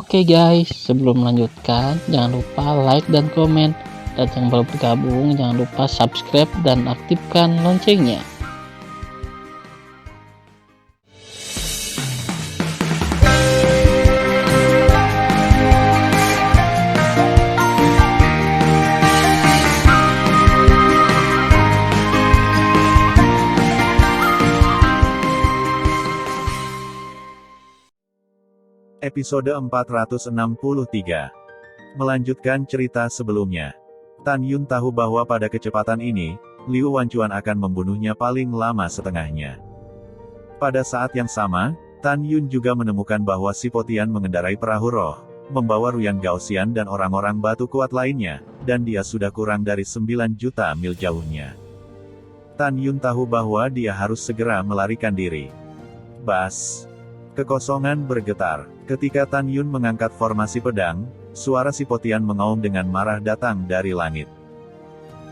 Oke guys, sebelum melanjutkan, jangan lupa like dan komen. Dan yang baru bergabung, jangan lupa subscribe dan aktifkan loncengnya. Episode 463. Melanjutkan cerita sebelumnya. Tan Yun tahu bahwa pada kecepatan ini, Liu Wanchuan akan membunuhnya paling lama setengahnya. Pada saat yang sama, Tan Yun juga menemukan bahwa Si Potian mengendarai perahu roh, membawa Ruyan Gaoxian dan orang-orang batu kuat lainnya, dan dia sudah kurang dari 9 juta mil jauhnya. Tan Yun tahu bahwa dia harus segera melarikan diri. Bas. Kekosongan bergetar. Ketika Tan Yun mengangkat formasi pedang, suara Si Potian mengaum dengan marah datang dari langit.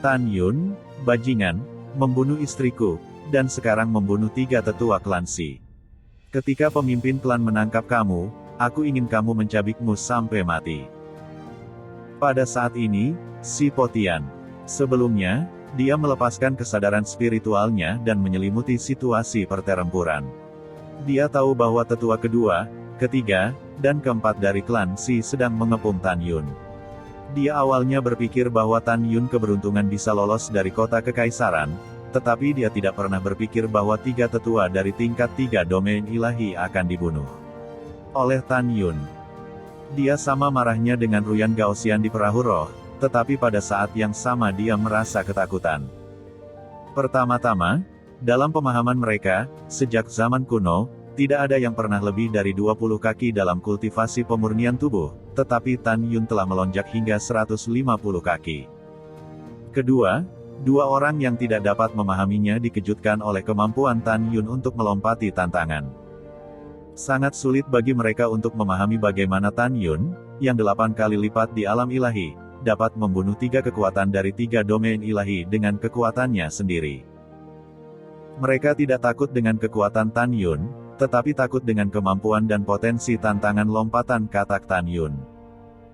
Tan Yun, bajingan, membunuh istriku, dan sekarang membunuh 3 tetua klan Si. Ketika pemimpin klan menangkap kamu, aku ingin kamu mencabikmu sampai mati. Pada saat ini, Si Potian. Sebelumnya, dia melepaskan kesadaran spiritualnya dan menyelimuti situasi pertempuran. Dia tahu bahwa tetua kedua, ketiga, dan keempat dari klan Si sedang mengepung Tan Yun. Dia awalnya berpikir bahwa Tan Yun keberuntungan bisa lolos dari kota kekaisaran, tetapi dia tidak pernah berpikir bahwa 3 tetua dari tingkat 3 domain ilahi akan dibunuh oleh Tan Yun. Dia sama marahnya dengan Ruyan Gaoxian di perahu roh, tetapi pada saat yang sama dia merasa ketakutan. Pertama-tama, dalam pemahaman mereka, sejak zaman kuno, tidak ada yang pernah lebih dari 20 kaki dalam kultivasi pemurnian tubuh, tetapi Tan Yun telah melonjak hingga 150 kaki. Kedua, 2 orang yang tidak dapat memahaminya dikejutkan oleh kemampuan Tan Yun untuk melompati tantangan. Sangat sulit bagi mereka untuk memahami bagaimana Tan Yun, yang 8 kali lipat di alam ilahi, dapat membunuh 3 kekuatan dari 3 domain ilahi dengan kekuatannya sendiri. Mereka tidak takut dengan kekuatan Tan Yun, tetapi takut dengan kemampuan dan potensi tantangan lompatan katak Tan Yun.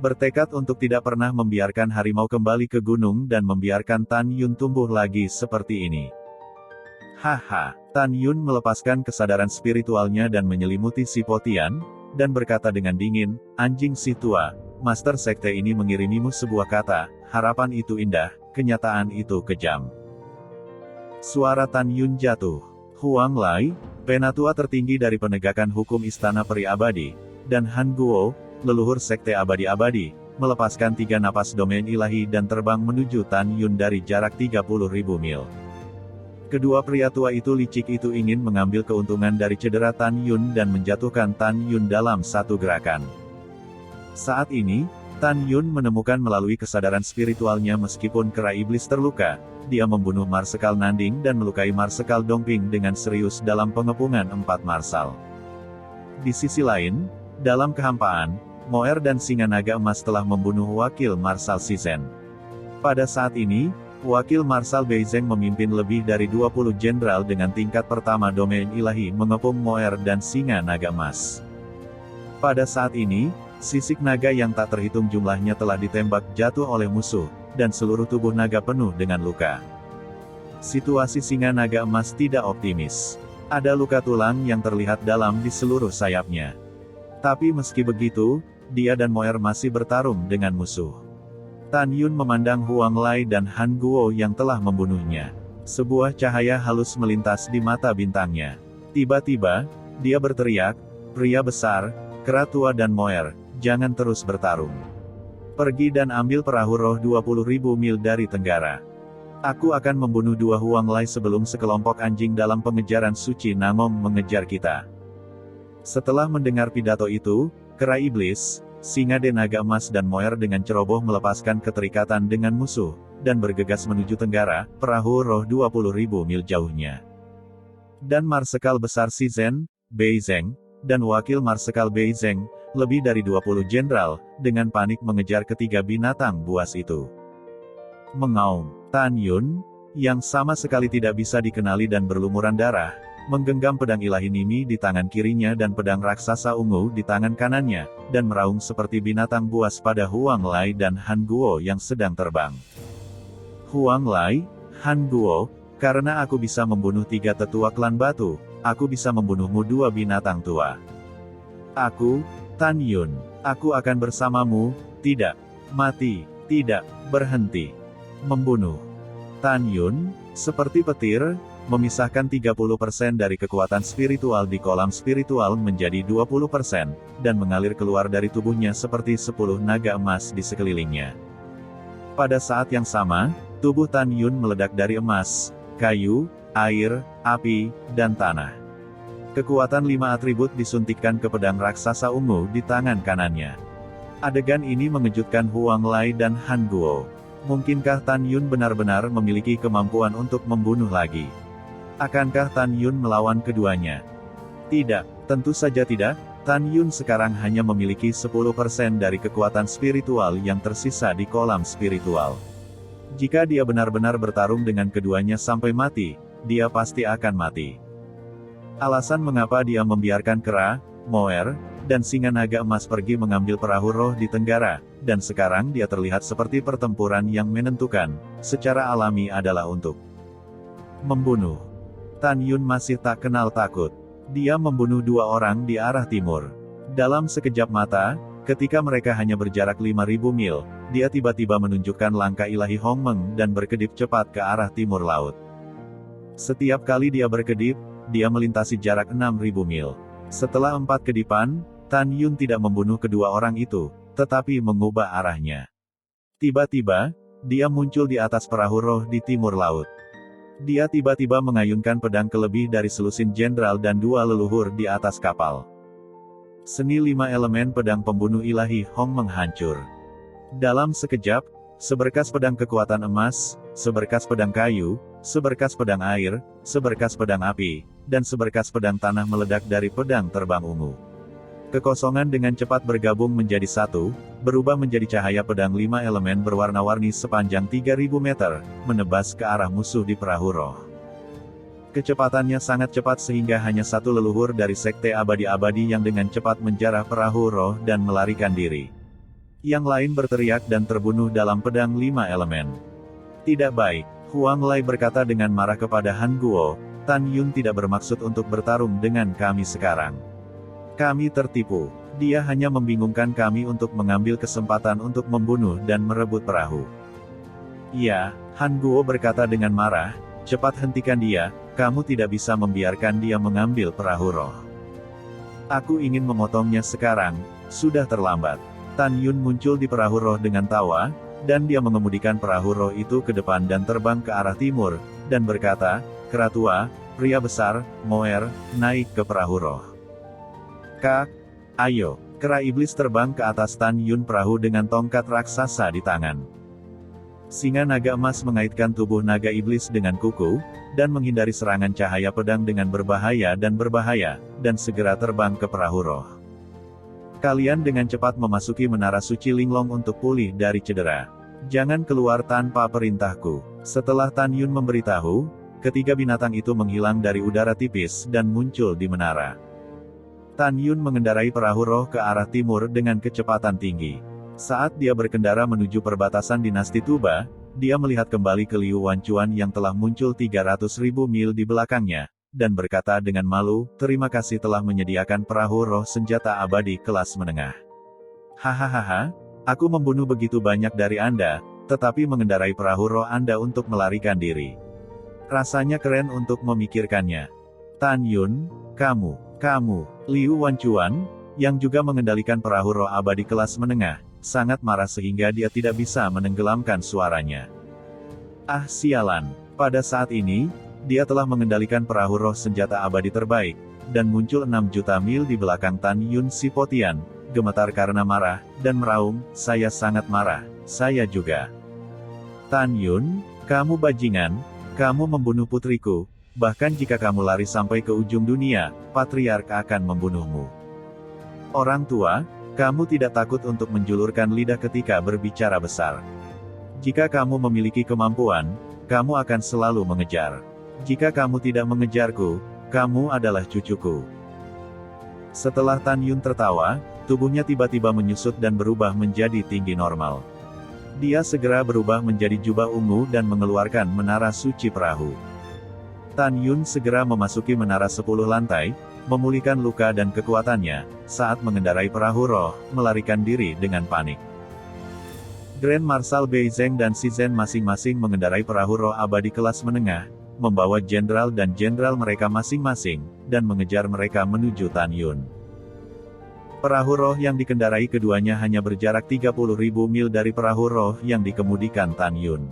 Bertekad untuk tidak pernah membiarkan harimau kembali ke gunung dan membiarkan Tan Yun tumbuh lagi seperti ini. Haha, Tan Yun melepaskan kesadaran spiritualnya dan menyelimuti Si Potian, dan berkata dengan dingin, anjing si tua, Master Sekte ini mengirimimu sebuah kata, harapan itu indah, kenyataan itu kejam. Suara Tan Yun jatuh. Huang Lai, penatua tertinggi dari penegakan hukum Istana Peri Abadi, dan Han Guo, leluhur Sekte Abadi-Abadi, melepaskan 3 napas domain ilahi dan terbang menuju Tan Yun dari jarak 30.000 mil. Kedua pria tua itu licik itu ingin mengambil keuntungan dari cedera Tan Yun dan menjatuhkan Tan Yun dalam satu gerakan. Saat ini, Tan Yun menemukan melalui kesadaran spiritualnya meskipun kera iblis terluka, dia membunuh Marsekal Nanding dan melukai Marsekal Dongping dengan serius dalam pengepungan 4 marsal. Di sisi lain, dalam kehampaan, Moer dan Singa Naga Emas telah membunuh wakil Marsal Shizhen. Pada saat ini, wakil Marsal Beizeng memimpin lebih dari 20 jenderal dengan tingkat pertama domain ilahi mengepung Moer dan Singa Naga Emas. Pada saat ini, sisik naga yang tak terhitung jumlahnya telah ditembak jatuh oleh musuh, dan seluruh tubuh naga penuh dengan luka. Situasi Singa Naga Emas tidak optimis. Ada luka tulang yang terlihat dalam di seluruh sayapnya. Tapi meski begitu, dia dan Moer masih bertarung dengan musuh. Tan Yun memandang Huang Lai dan Han Guo yang telah membunuhnya. Sebuah cahaya halus melintas di mata bintangnya. Tiba-tiba, dia berteriak, pria besar, kera tua dan Moer, jangan terus bertarung. Pergi dan ambil perahu roh 20.000 mil dari tenggara. Aku akan membunuh 2 Huang Lai sebelum sekelompok anjing dalam pengejaran suci Nangom mengejar kita. Setelah mendengar pidato itu, kera iblis, Singa Naga Emas dan Moer dengan ceroboh melepaskan keterikatan dengan musuh, dan bergegas menuju tenggara, perahu roh 20.000 mil jauhnya. Dan Marsekal besar Shizhen, Beizeng, dan wakil Marsekal Beizeng, lebih dari 20 jenderal, dengan panik mengejar ketiga binatang buas itu. Mengaum, Tan Yun, yang sama sekali tidak bisa dikenali dan berlumuran darah, menggenggam pedang ilahi Nimi di tangan kirinya dan pedang raksasa ungu di tangan kanannya, dan meraung seperti binatang buas pada Huang Lai dan Han Guo yang sedang terbang. Huang Lai, Han Guo, karena aku bisa membunuh 3 tetua klan batu, aku bisa membunuhmu 2 binatang tua. Aku, Tan Yun, aku akan bersamamu, tidak, mati, tidak, berhenti, membunuh. Tan Yun, seperti petir, memisahkan 30% dari kekuatan spiritual di kolam spiritual menjadi 20%, dan mengalir keluar dari tubuhnya seperti 10 naga emas di sekelilingnya. Pada saat yang sama, tubuh Tan Yun meledak dari emas, kayu, air, api, dan tanah. Kekuatan 5 atribut disuntikkan ke pedang raksasa ungu di tangan kanannya. Adegan ini mengejutkan Huang Lai dan Han Guo. Mungkinkah Tan Yun benar-benar memiliki kemampuan untuk membunuh lagi? Akankah Tan Yun melawan keduanya? Tidak, tentu saja tidak. Tan Yun sekarang hanya memiliki 10% dari kekuatan spiritual yang tersisa di kolam spiritual. Jika dia benar-benar bertarung dengan keduanya sampai mati, dia pasti akan mati. Alasan mengapa dia membiarkan Kera, Moer, dan Singa Naga Emas pergi mengambil perahu roh di Tenggara, dan sekarang dia terlihat seperti pertempuran yang menentukan, secara alami adalah untuk membunuh. Tan Yun masih tak kenal takut. Dia membunuh 2 orang di arah timur. Dalam sekejap mata, ketika mereka hanya berjarak 5.000 mil, dia tiba-tiba menunjukkan langkah ilahi Hong Meng dan berkedip cepat ke arah timur laut. Setiap kali dia berkedip, dia melintasi jarak 6.000 mil. Setelah 4 kedipan, Tan Yun tidak membunuh kedua orang itu, tetapi mengubah arahnya. Tiba-tiba, dia muncul di atas perahu roh di timur laut. Dia tiba-tiba mengayunkan pedang ke lebih dari selusin jenderal dan 2 leluhur di atas kapal. Seni 5 elemen pedang pembunuh ilahi Hong Meng hancur. Dalam sekejap, seberkas pedang kekuatan emas, seberkas pedang kayu, seberkas pedang air, seberkas pedang api, dan seberkas pedang tanah meledak dari pedang terbang ungu. Kekosongan dengan cepat bergabung menjadi satu, berubah menjadi cahaya pedang 5 elemen berwarna-warni sepanjang 3.000 meter, menebas ke arah musuh di perahu roh. Kecepatannya sangat cepat sehingga hanya satu leluhur dari sekte abadi-abadi yang dengan cepat menjarah perahu roh dan melarikan diri. Yang lain berteriak dan terbunuh dalam pedang 5 elemen. Tidak baik, Huang Lai berkata dengan marah kepada Han Guo, Tan Yun tidak bermaksud untuk bertarung dengan kami sekarang. Kami tertipu. Dia hanya membingungkan kami untuk mengambil kesempatan untuk membunuh dan merebut perahu. Ya, Han Guo berkata dengan marah, cepat hentikan dia, kamu tidak bisa membiarkan dia mengambil perahu roh. Aku ingin memotongnya sekarang, sudah terlambat. Tan Yun muncul di perahu roh dengan tawa, dan dia mengemudikan perahu roh itu ke depan dan terbang ke arah timur, dan berkata, Kera tua, pria besar, Moer, naik ke perahu roh. Kak, ayo, kera iblis terbang ke atas Tan Yun perahu dengan tongkat raksasa di tangan. Singa naga emas mengaitkan tubuh naga iblis dengan kuku, dan menghindari serangan cahaya pedang dengan berbahaya, dan segera terbang ke perahu roh. Kalian dengan cepat memasuki menara suci Linglong untuk pulih dari cedera. Jangan keluar tanpa perintahku. Setelah Tan Yun memberitahu, ketiga binatang itu menghilang dari udara tipis dan muncul di menara. Tan Yun mengendarai perahu roh ke arah timur dengan kecepatan tinggi. Saat dia berkendara menuju perbatasan dinasti Tuba, dia melihat kembali ke Liu Wanchuan yang telah muncul 300.000 mil di belakangnya, dan berkata dengan malu, terima kasih telah menyediakan perahu roh senjata abadi kelas menengah. Hahaha, aku membunuh begitu banyak dari Anda, tetapi mengendarai perahu roh Anda untuk melarikan diri. Rasanya keren untuk memikirkannya. Tan Yun, kamu, Liu Wanchuan, yang juga mengendalikan perahu roh abadi kelas menengah, sangat marah sehingga dia tidak bisa menenggelamkan suaranya. Ah sialan, pada saat ini, dia telah mengendalikan perahu roh senjata abadi terbaik, dan muncul 6 juta mil di belakang Tan Yun si Potian, gemetar karena marah, dan meraung, saya sangat marah, saya juga. Tan Yun, kamu bajingan, kamu membunuh putriku. Bahkan jika kamu lari sampai ke ujung dunia, Patriark akan membunuhmu. Orang tua, kamu tidak takut untuk menjulurkan lidah ketika berbicara besar. Jika kamu memiliki kemampuan, kamu akan selalu mengejar. Jika kamu tidak mengejarku, Kamu adalah cucuku. Setelah Tan Yun tertawa, tubuhnya tiba-tiba menyusut dan berubah menjadi tinggi normal. Dia segera berubah menjadi jubah ungu dan mengeluarkan menara suci perahu. Tan Yun segera memasuki menara 10 lantai, memulihkan luka dan kekuatannya, saat mengendarai perahu roh, melarikan diri dengan panik. Grand Marshal Beizeng dan Shizhen masing-masing mengendarai perahu roh abadi kelas menengah, membawa jenderal dan jenderal mereka masing-masing, dan mengejar mereka menuju Tan Yun. Perahu roh yang dikendarai keduanya hanya berjarak 30.000 mil dari perahu roh yang dikemudikan Tan Yun.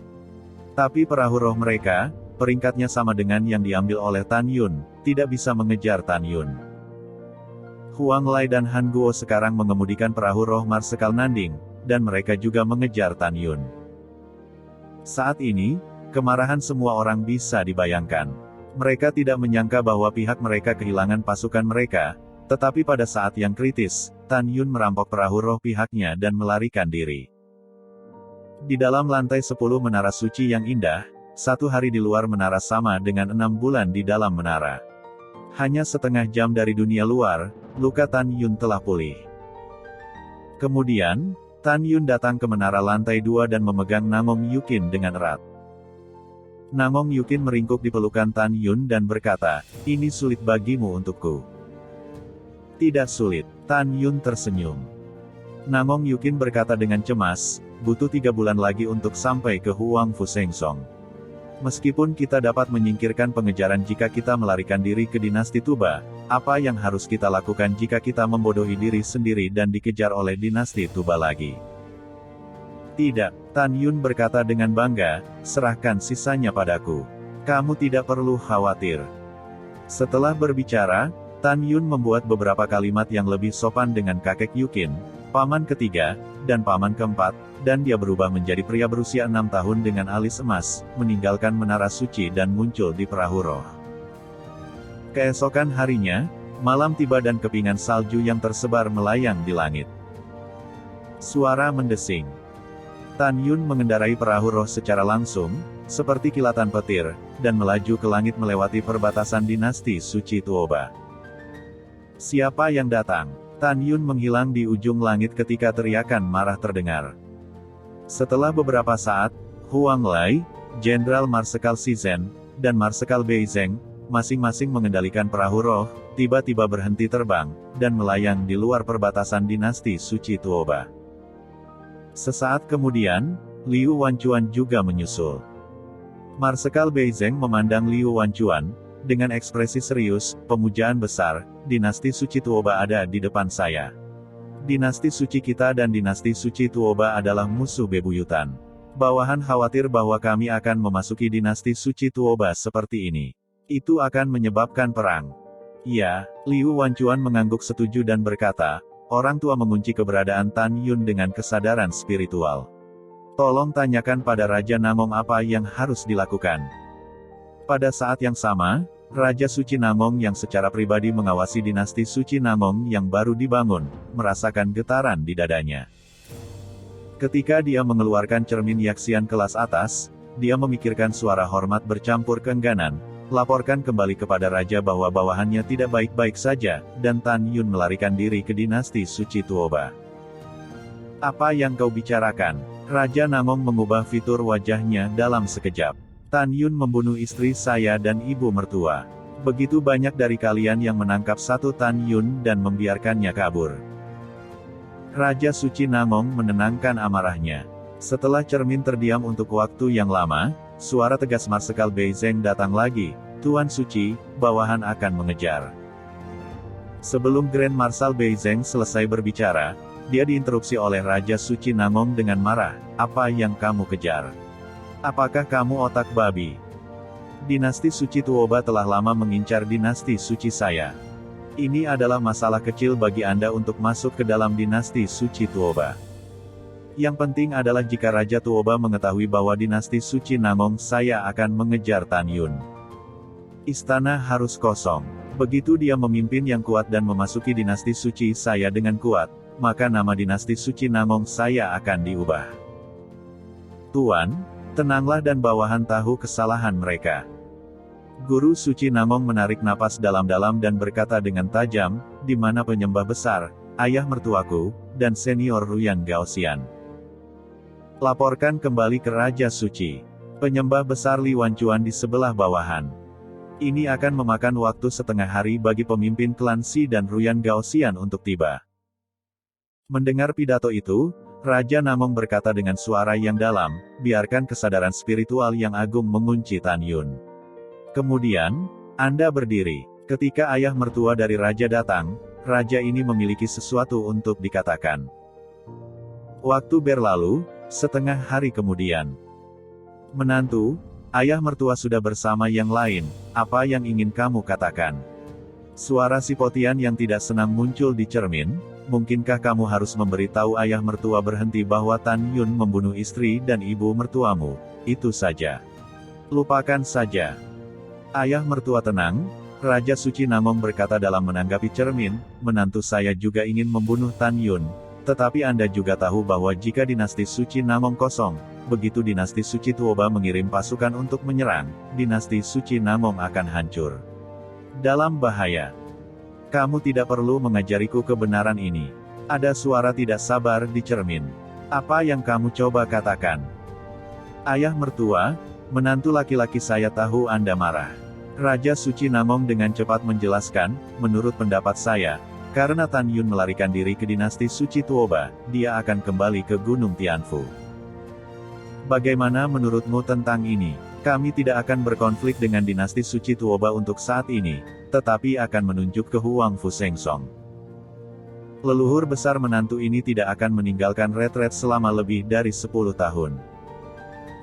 Tapi perahu roh mereka, peringkatnya sama dengan yang diambil oleh Tan Yun, tidak bisa mengejar Tan Yun. Huang Lai dan Han Guo sekarang mengemudikan perahu roh Marsekal Nanding, dan mereka juga mengejar Tan Yun. Saat ini, kemarahan semua orang bisa dibayangkan. Mereka tidak menyangka bahwa pihak mereka kehilangan pasukan mereka, tetapi pada saat yang kritis, Tan Yun merampok perahu roh pihaknya dan melarikan diri. Di dalam lantai 10 menara suci yang indah, 1 hari di luar menara sama dengan 6 bulan di dalam menara. Hanya setengah jam dari dunia luar, luka Tan Yun telah pulih. Kemudian, Tan Yun datang ke menara lantai 2 dan memegang Nangong Yukin dengan erat. Nangong Yukin meringkuk di pelukan Tan Yun dan berkata, "Ini sulit bagimu untukku." "Tidak sulit," Tan Yun tersenyum. Nangong Yukin berkata dengan cemas, "Butuh 3 bulan lagi untuk sampai ke Huang Fusengsong. Meskipun kita dapat menyingkirkan pengejaran jika kita melarikan diri ke dinasti Tuba, apa yang harus kita lakukan jika kita membodohi diri sendiri dan dikejar oleh dinasti Tuba lagi?" "Tidak," Tan Yun berkata dengan bangga, "serahkan sisanya padaku. Kamu tidak perlu khawatir." Setelah berbicara, Tan Yun membuat beberapa kalimat yang lebih sopan dengan kakek Yukin, paman ketiga, dan paman keempat, dan dia berubah menjadi pria berusia 6 tahun dengan alis emas, meninggalkan menara suci dan muncul di perahu roh. Keesokan harinya, malam tiba dan kepingan salju yang tersebar melayang di langit. Suara mendesing. Tan Yun mengendarai perahu roh secara langsung, seperti kilatan petir, dan melaju ke langit melewati perbatasan dinasti suci Tuoba. "Siapa yang datang?" Tan Yun menghilang di ujung langit ketika teriakan marah terdengar. Setelah beberapa saat, Huang Lai, Jenderal Marsekal Shizhen, dan Marsekal Beizeng, masing-masing mengendalikan perahu roh, tiba-tiba berhenti terbang, dan melayang di luar perbatasan dinasti suci Tuoba. Sesaat kemudian, Liu Wanchuan juga menyusul. Marsekal Beizeng memandang Liu Wanchuan, dengan ekspresi serius, "Pemujaan besar, dinasti suci Tuoba ada di depan saya. Dinasti suci kita dan dinasti suci Tuoba adalah musuh bebuyutan. Bawahan khawatir bahwa kami akan memasuki dinasti suci Tuoba seperti ini. Itu akan menyebabkan perang." "Iya," Liu Wanchuan mengangguk setuju dan berkata, "Orang tua mengunci keberadaan Tan Yun dengan kesadaran spiritual. Tolong tanyakan pada Raja Nangong apa yang harus dilakukan." Pada saat yang sama, Raja Suci Nangong yang secara pribadi mengawasi dinasti Suci Nangong yang baru dibangun, merasakan getaran di dadanya. Ketika dia mengeluarkan cermin yaksian kelas atas, dia memikirkan suara hormat bercampur keengganan, laporkan kembali kepada Raja bahwa bawahannya tidak baik-baik saja, dan Tan Yun melarikan diri ke dinasti Suci Tuoba. "Apa yang kau bicarakan?" Raja Nangong mengubah fitur wajahnya dalam sekejap. "Tan Yun membunuh istri saya dan ibu mertua. Begitu banyak dari kalian yang menangkap satu Tan Yun dan membiarkannya kabur." Raja Suci Nangong menenangkan amarahnya. Setelah cermin terdiam untuk waktu yang lama, suara tegas Marsekal Beizeng datang lagi, "Tuan Suci, bawahan akan mengejar." Sebelum Grand Marshal Beizeng selesai berbicara, dia diinterupsi oleh Raja Suci Nangong dengan marah, "Apa yang kamu kejar? Apakah kamu otak babi? Dinasti Suci Tuoba telah lama mengincar dinasti suci saya. Ini adalah masalah kecil bagi Anda untuk masuk ke dalam dinasti Suci Tuoba. Yang penting adalah jika Raja Tuoba mengetahui bahwa dinasti Suci Nangong saya akan mengejar Tan Yun. Istana harus kosong. Begitu dia memimpin yang kuat dan memasuki dinasti suci saya dengan kuat, maka nama dinasti Suci Nangong saya akan diubah. Tuan, tenanglah dan bawahan tahu kesalahan mereka. Guru suci Namong menarik napas dalam-dalam dan berkata dengan tajam, "Di mana penyembah besar, ayah mertuaku, dan senior Ruyan Gaoxian? Laporkan kembali ke Raja Suci. Penyembah besar Li Wanchuan di sebelah bawahan. Ini akan memakan waktu setengah hari bagi pemimpin klan Xi dan Ruyan Gaoxian untuk tiba." Mendengar pidato itu, Raja Namong berkata dengan suara yang dalam, "Biarkan kesadaran spiritual yang agung mengunci Tan Yun. Kemudian, Anda berdiri. Ketika ayah mertua dari Raja datang, Raja ini memiliki sesuatu untuk dikatakan." Waktu berlalu, setengah hari kemudian. "Menantu, ayah mertua sudah bersama yang lain, apa yang ingin kamu katakan?" Suara Sipotian yang tidak senang muncul di cermin. "Mungkinkah kamu harus memberitahu ayah mertua berhenti bahwa Tan Yun membunuh istri dan ibu mertuamu? Itu saja. Lupakan saja." "Ayah mertua tenang," Raja Suci Namong berkata dalam menanggapi cermin, "menantu saya juga ingin membunuh Tan Yun. Tetapi Anda juga tahu bahwa jika dinasti Suci Namong kosong, begitu dinasti Suci Tuoba mengirim pasukan untuk menyerang, dinasti Suci Namong akan hancur. Dalam bahaya. Kamu tidak perlu mengajariku kebenaran ini." Ada suara tidak sabar di cermin. "Apa yang kamu coba katakan?" "Ayah mertua, menantu laki-laki saya tahu Anda marah." Raja Suci Namong dengan cepat menjelaskan, "Menurut pendapat saya, karena Tan Yun melarikan diri ke dinasti Suci Tuoba, dia akan kembali ke Gunung Tianfu. Bagaimana menurutmu tentang ini? Kami tidak akan berkonflik dengan dinasti Suci Tuoba untuk saat ini, tetapi akan menunjuk ke Huang Fu Sengsong. Leluhur besar menantu ini tidak akan meninggalkan retret selama lebih dari 10 tahun.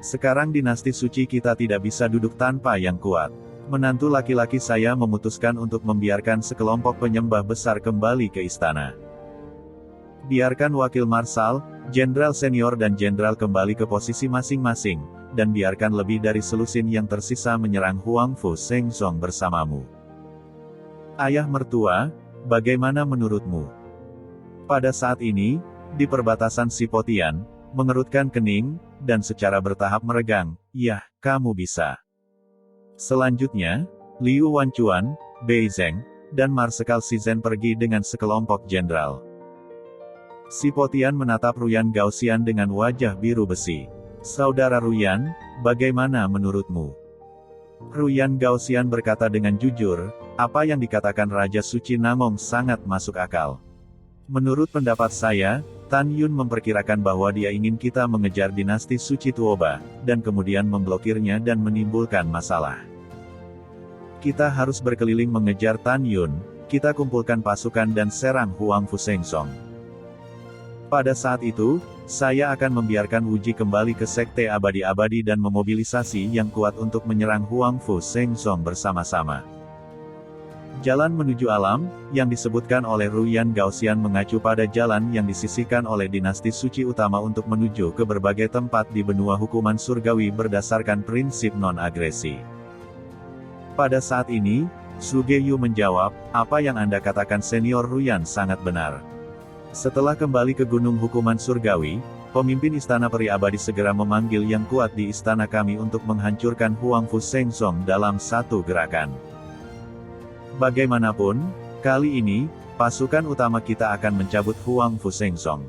Sekarang dinasti suci kita tidak bisa duduk tanpa yang kuat. Menantu laki-laki saya memutuskan untuk membiarkan sekelompok penyembah besar kembali ke istana. Biarkan wakil marsal, jenderal senior dan jenderal kembali ke posisi masing-masing, dan biarkan lebih dari selusin yang tersisa menyerang Huang Fu Sengsong bersamamu. Ayah mertua, bagaimana menurutmu?" Pada saat ini, di perbatasan Sipotian, mengerutkan kening, dan secara bertahap meregang, "Yah, kamu bisa." Selanjutnya, Liu Wanchuan, Bei Zheng, dan Marsekal Shizhen pergi dengan sekelompok jenderal. Sipotian menatap Ruyan Gaoxian dengan wajah biru besi. "Saudara Ruyan, bagaimana menurutmu?" Ruyan Gaoxian berkata dengan jujur, "Apa yang dikatakan Raja Suci Namong sangat masuk akal. Menurut pendapat saya, Tan Yun memperkirakan bahwa dia ingin kita mengejar dinasti Suci Tuoba, dan kemudian memblokirnya dan menimbulkan masalah. Kita harus berkeliling mengejar Tan Yun, kita kumpulkan pasukan dan serang Huang Fu Sengsong. Pada saat itu, saya akan membiarkan Wuji kembali ke Sekte Abadi-Abadi dan memobilisasi yang kuat untuk menyerang Huang Fu Sengsong bersama-sama." Jalan menuju alam, yang disebutkan oleh Ruyan Gaoxian mengacu pada jalan yang disisihkan oleh dinasti suci utama untuk menuju ke berbagai tempat di benua hukuman surgawi berdasarkan prinsip non-agresi. Pada saat ini, Sugeyu menjawab, "Apa yang Anda katakan senior Ruyan sangat benar. Setelah kembali ke gunung hukuman surgawi, pemimpin istana peri abadi segera memanggil yang kuat di istana kami untuk menghancurkan Huang Fu Sengsong dalam satu gerakan. Bagaimanapun, kali ini, pasukan utama kita akan mencabut Huang Fu Sengsong."